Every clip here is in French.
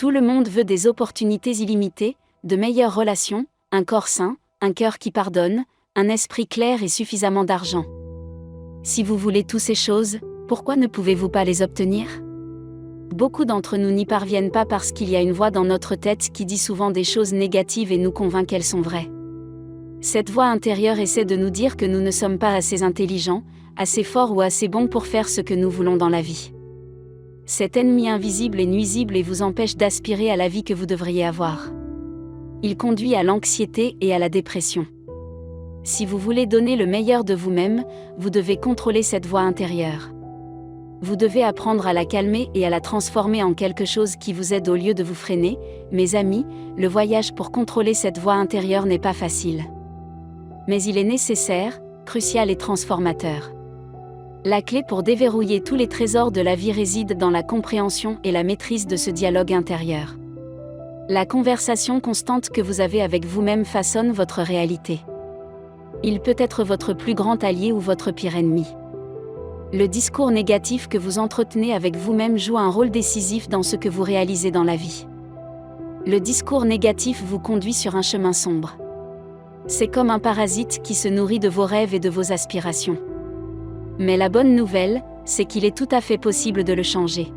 Tout le monde veut des opportunités illimitées, de meilleures relations, un corps sain, un cœur qui pardonne, un esprit clair et suffisamment d'argent. Si vous voulez toutes ces choses, pourquoi ne pouvez-vous pas les obtenir ? Beaucoup d'entre nous n'y parviennent pas parce qu'il y a une voix dans notre tête qui dit souvent des choses négatives et nous convainc qu'elles sont vraies. Cette voix intérieure essaie de nous dire que nous ne sommes pas assez intelligents, assez forts ou assez bons pour faire ce que nous voulons dans la vie. Cet ennemi invisible est nuisible et vous empêche d'aspirer à la vie que vous devriez avoir. Il conduit à l'anxiété et à la dépression. Si vous voulez donner le meilleur de vous-même, vous devez contrôler cette voix intérieure. Vous devez apprendre à la calmer et à la transformer en quelque chose qui vous aide au lieu de vous freiner. Mes amis, le voyage pour contrôler cette voix intérieure n'est pas facile. Mais il est nécessaire, crucial et transformateur. La clé pour déverrouiller tous les trésors de la vie réside dans la compréhension et la maîtrise de ce dialogue intérieur. La conversation constante que vous avez avec vous-même façonne votre réalité. Il peut être votre plus grand allié ou votre pire ennemi. Le discours négatif que vous entretenez avec vous-même joue un rôle décisif dans ce que vous réalisez dans la vie. Le discours négatif vous conduit sur un chemin sombre. C'est comme un parasite qui se nourrit de vos rêves et de vos aspirations. Mais la bonne nouvelle, c'est qu'il est tout à fait possible de le changer.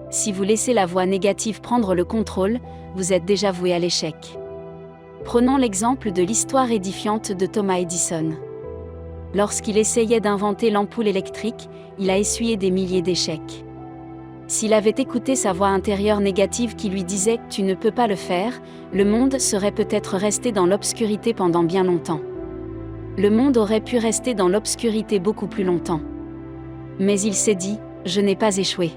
Si vous laissez la voix négative prendre le contrôle, vous êtes déjà voué à l'échec. Prenons l'exemple de l'histoire édifiante de Thomas Edison. Lorsqu'il essayait d'inventer l'ampoule électrique, il a essuyé des milliers d'échecs. S'il avait écouté sa voix intérieure négative qui lui disait « Tu ne peux pas le faire », le monde serait peut-être resté dans l'obscurité pendant bien longtemps. Le monde aurait pu rester dans l'obscurité beaucoup plus longtemps. Mais il s'est dit « Je n'ai pas échoué.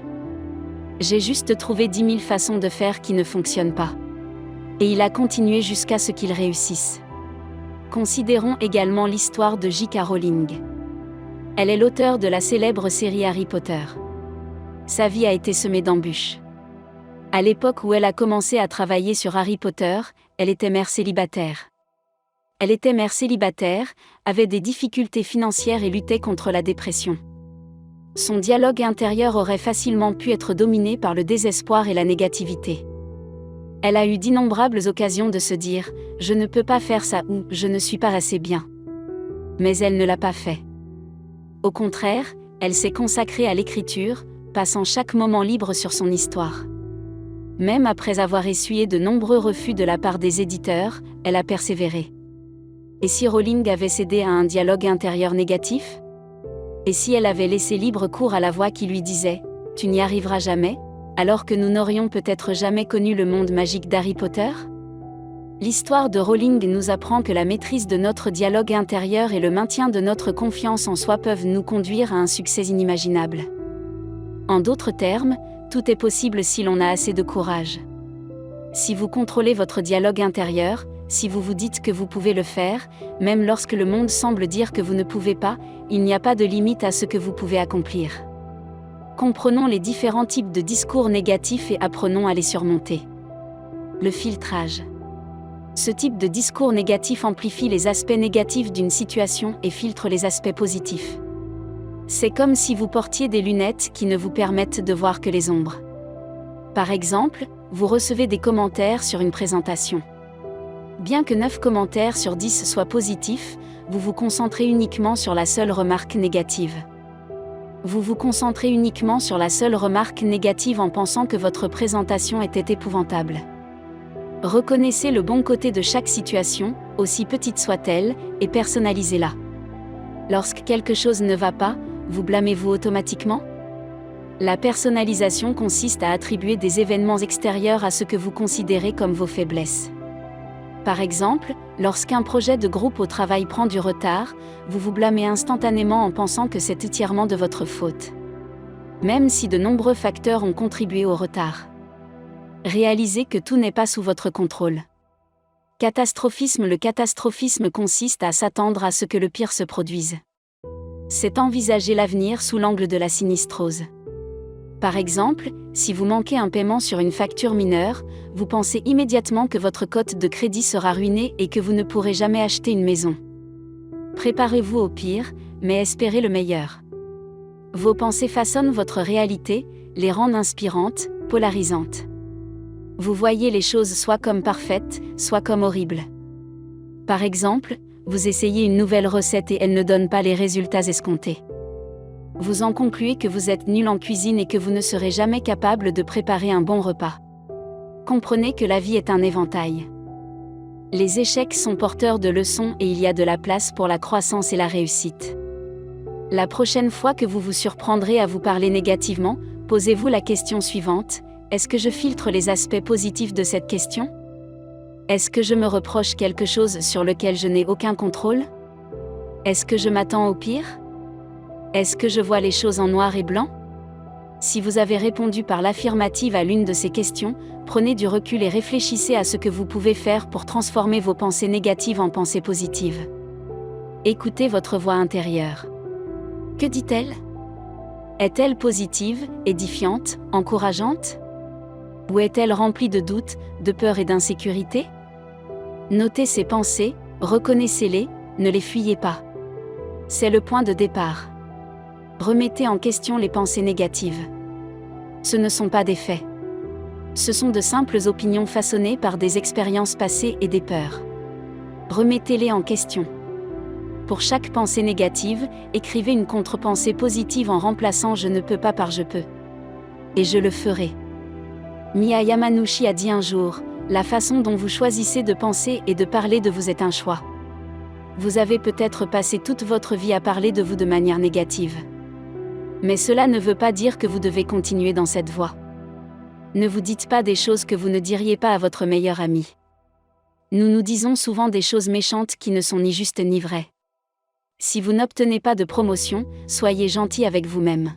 J'ai juste trouvé 10 000 façons de faire qui ne fonctionnent pas. » Et il a continué jusqu'à ce qu'il réussisse. Considérons également l'histoire de J.K. Rowling. Elle est l'auteure de la célèbre série Harry Potter. Sa vie a été semée d'embûches. À l'époque où elle a commencé à travailler sur Harry Potter, elle était mère célibataire. Elle était mère célibataire, avait des difficultés financières et luttait contre la dépression. Son dialogue intérieur aurait facilement pu être dominé par le désespoir et la négativité. Elle a eu d'innombrables occasions de se dire « Je ne peux pas faire ça » ou « Je ne suis pas assez bien ». Mais elle ne l'a pas fait. Au contraire, elle s'est consacrée à l'écriture, passant chaque moment libre sur son histoire. Même après avoir essuyé de nombreux refus de la part des éditeurs, elle a persévéré. Et si Rowling avait cédé à un dialogue intérieur négatif ? Et si elle avait laissé libre cours à la voix qui lui disait « Tu n'y arriveras jamais », alors que nous n'aurions peut-être jamais connu le monde magique d'Harry Potter ? L'histoire de Rowling nous apprend que la maîtrise de notre dialogue intérieur et le maintien de notre confiance en soi peuvent nous conduire à un succès inimaginable. En d'autres termes, tout est possible si l'on a assez de courage. Si vous contrôlez votre dialogue intérieur, si vous vous dites que vous pouvez le faire, même lorsque le monde semble dire que vous ne pouvez pas, il n'y a pas de limite à ce que vous pouvez accomplir. Comprenons les différents types de discours négatifs et apprenons à les surmonter. Le filtrage. Ce type de discours négatif amplifie les aspects négatifs d'une situation et filtre les aspects positifs. C'est comme si vous portiez des lunettes qui ne vous permettent de voir que les ombres. Par exemple, vous recevez des commentaires sur une présentation. Bien que 9 commentaires sur 10 soient positifs, vous vous concentrez uniquement sur la seule remarque négative. Vous vous concentrez uniquement sur la seule remarque négative en pensant que votre présentation était épouvantable. Reconnaissez le bon côté de chaque situation, aussi petite soit-elle, et personnalisez-la. Lorsque quelque chose ne va pas, vous blâmez-vous automatiquement ? La personnalisation consiste à attribuer des événements extérieurs à ce que vous considérez comme vos faiblesses. Par exemple, lorsqu'un projet de groupe au travail prend du retard, vous vous blâmez instantanément en pensant que c'est entièrement de votre faute. Même si de nombreux facteurs ont contribué au retard. Réalisez que tout n'est pas sous votre contrôle. Catastrophisme. Le catastrophisme consiste à s'attendre à ce que le pire se produise. C'est envisager l'avenir sous l'angle de la sinistrose. Par exemple, si vous manquez un paiement sur une facture mineure, vous pensez immédiatement que votre cote de crédit sera ruinée et que vous ne pourrez jamais acheter une maison. Préparez-vous au pire, mais espérez le meilleur. Vos pensées façonnent votre réalité, les rendent inspirantes, polarisantes. Vous voyez les choses soit comme parfaites, soit comme horribles. Par exemple, vous essayez une nouvelle recette et elle ne donne pas les résultats escomptés. Vous en concluez que vous êtes nul en cuisine et que vous ne serez jamais capable de préparer un bon repas. Comprenez que la vie est un éventail. Les échecs sont porteurs de leçons et il y a de la place pour la croissance et la réussite. La prochaine fois que vous vous surprendrez à vous parler négativement, posez-vous la question suivante: est-ce que je filtre les aspects positifs de cette question? Est-ce que je me reproche quelque chose sur lequel je n'ai aucun contrôle? Est-ce que je m'attends au pire? Est-ce que je vois les choses en noir et blanc? Si vous avez répondu par l'affirmative à l'une de ces questions, prenez du recul et réfléchissez à ce que vous pouvez faire pour transformer vos pensées négatives en pensées positives. Écoutez votre voix intérieure. Que dit-elle? Est-elle positive, édifiante, encourageante? Ou est-elle remplie de doutes, de peur et d'insécurité? Notez ces pensées, reconnaissez-les, ne les fuyez pas. C'est le point de départ. Remettez en question les pensées négatives. Ce ne sont pas des faits. Ce sont de simples opinions façonnées par des expériences passées et des peurs. Remettez-les en question. Pour chaque pensée négative, écrivez une contre-pensée positive en remplaçant « je ne peux pas » par « je peux ». Et je le ferai. Mia Yamanouchi a dit un jour: la façon dont vous choisissez de penser et de parler de vous est un choix. Vous avez peut-être passé toute votre vie à parler de vous de manière négative. Mais cela ne veut pas dire que vous devez continuer dans cette voie. Ne vous dites pas des choses que vous ne diriez pas à votre meilleur ami. Nous nous disons souvent des choses méchantes qui ne sont ni justes ni vraies. Si vous n'obtenez pas de promotion, soyez gentil avec vous-même.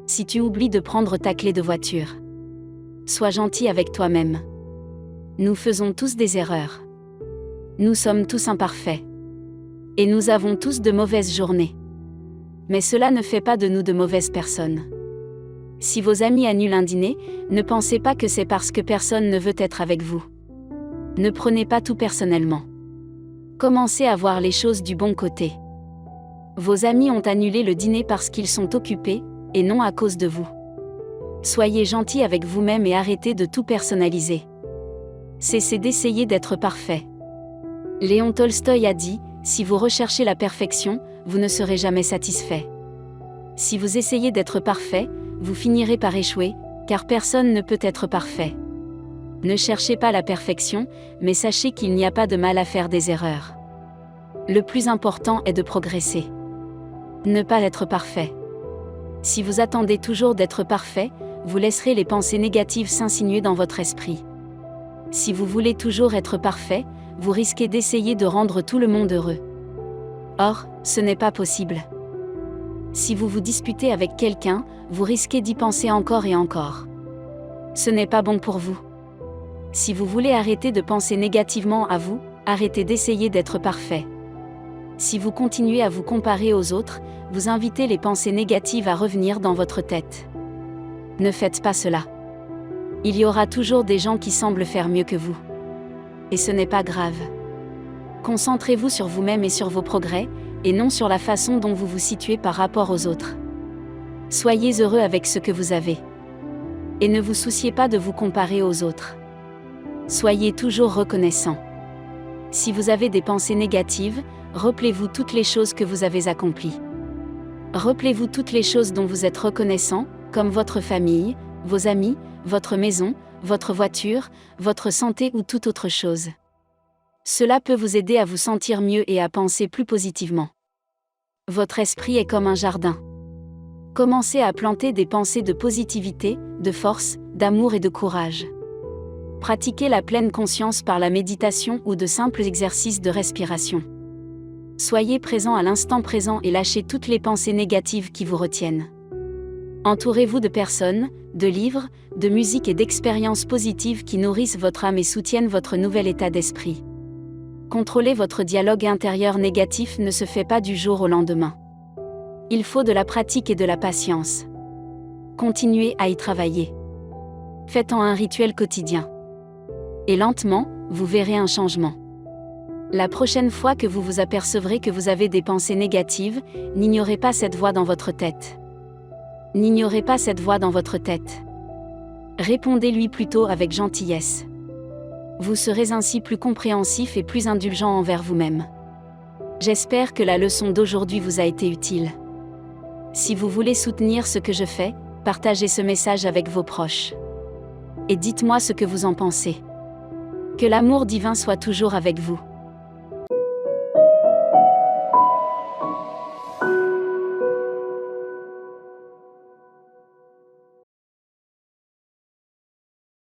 Si tu oublies de prendre ta clé de voiture, sois gentil avec toi-même. Nous faisons tous des erreurs. Nous sommes tous imparfaits. Et nous avons tous de mauvaises journées. Mais cela ne fait pas de nous de mauvaises personnes. Si vos amis annulent un dîner, ne pensez pas que c'est parce que personne ne veut être avec vous. Ne prenez pas tout personnellement. Commencez à voir les choses du bon côté. Vos amis ont annulé le dîner parce qu'ils sont occupés, et non à cause de vous. Soyez gentil avec vous-même et arrêtez de tout personnaliser. Cessez d'essayer d'être parfait. Léon Tolstoï a dit: si vous recherchez la perfection, vous ne serez jamais satisfait. Si vous essayez d'être parfait, vous finirez par échouer, car personne ne peut être parfait. Ne cherchez pas la perfection, mais sachez qu'il n'y a pas de mal à faire des erreurs. Le plus important est de progresser. Ne pas être parfait. Si vous attendez toujours d'être parfait, vous laisserez les pensées négatives s'insinuer dans votre esprit. Si vous voulez toujours être parfait, vous risquez d'essayer de rendre tout le monde heureux. Or, ce n'est pas possible. Si vous vous disputez avec quelqu'un, vous risquez d'y penser encore et encore. Ce n'est pas bon pour vous. Si vous voulez arrêter de penser négativement à vous, arrêtez d'essayer d'être parfait. Si vous continuez à vous comparer aux autres, vous invitez les pensées négatives à revenir dans votre tête. Ne faites pas cela. Il y aura toujours des gens qui semblent faire mieux que vous. Et ce n'est pas grave. Concentrez-vous sur vous-même et sur vos progrès, et non sur la façon dont vous vous situez par rapport aux autres. Soyez heureux avec ce que vous avez. Et ne vous souciez pas de vous comparer aux autres. Soyez toujours reconnaissant. Si vous avez des pensées négatives, rappelez-vous toutes les choses que vous avez accomplies. Rappelez-vous toutes les choses dont vous êtes reconnaissant, comme votre famille, vos amis, votre maison, votre voiture, votre santé ou toute autre chose. Cela peut vous aider à vous sentir mieux et à penser plus positivement. Votre esprit est comme un jardin. Commencez à planter des pensées de positivité, de force, d'amour et de courage. Pratiquez la pleine conscience par la méditation ou de simples exercices de respiration. Soyez présent à l'instant présent et lâchez toutes les pensées négatives qui vous retiennent. Entourez-vous de personnes, de livres, de musique et d'expériences positives qui nourrissent votre âme et soutiennent votre nouvel état d'esprit. Contrôler votre dialogue intérieur négatif ne se fait pas du jour au lendemain. Il faut de la pratique et de la patience. Continuez à y travailler. Faites-en un rituel quotidien. Et lentement, vous verrez un changement. La prochaine fois que vous vous apercevrez que vous avez des pensées négatives, n'ignorez pas cette voix dans votre tête. N'ignorez pas cette voix dans votre tête. Répondez-lui plutôt avec gentillesse. Vous serez ainsi plus compréhensif et plus indulgent envers vous-même. J'espère que la leçon d'aujourd'hui vous a été utile. Si vous voulez soutenir ce que je fais, partagez ce message avec vos proches. Et dites-moi ce que vous en pensez. Que l'amour divin soit toujours avec vous.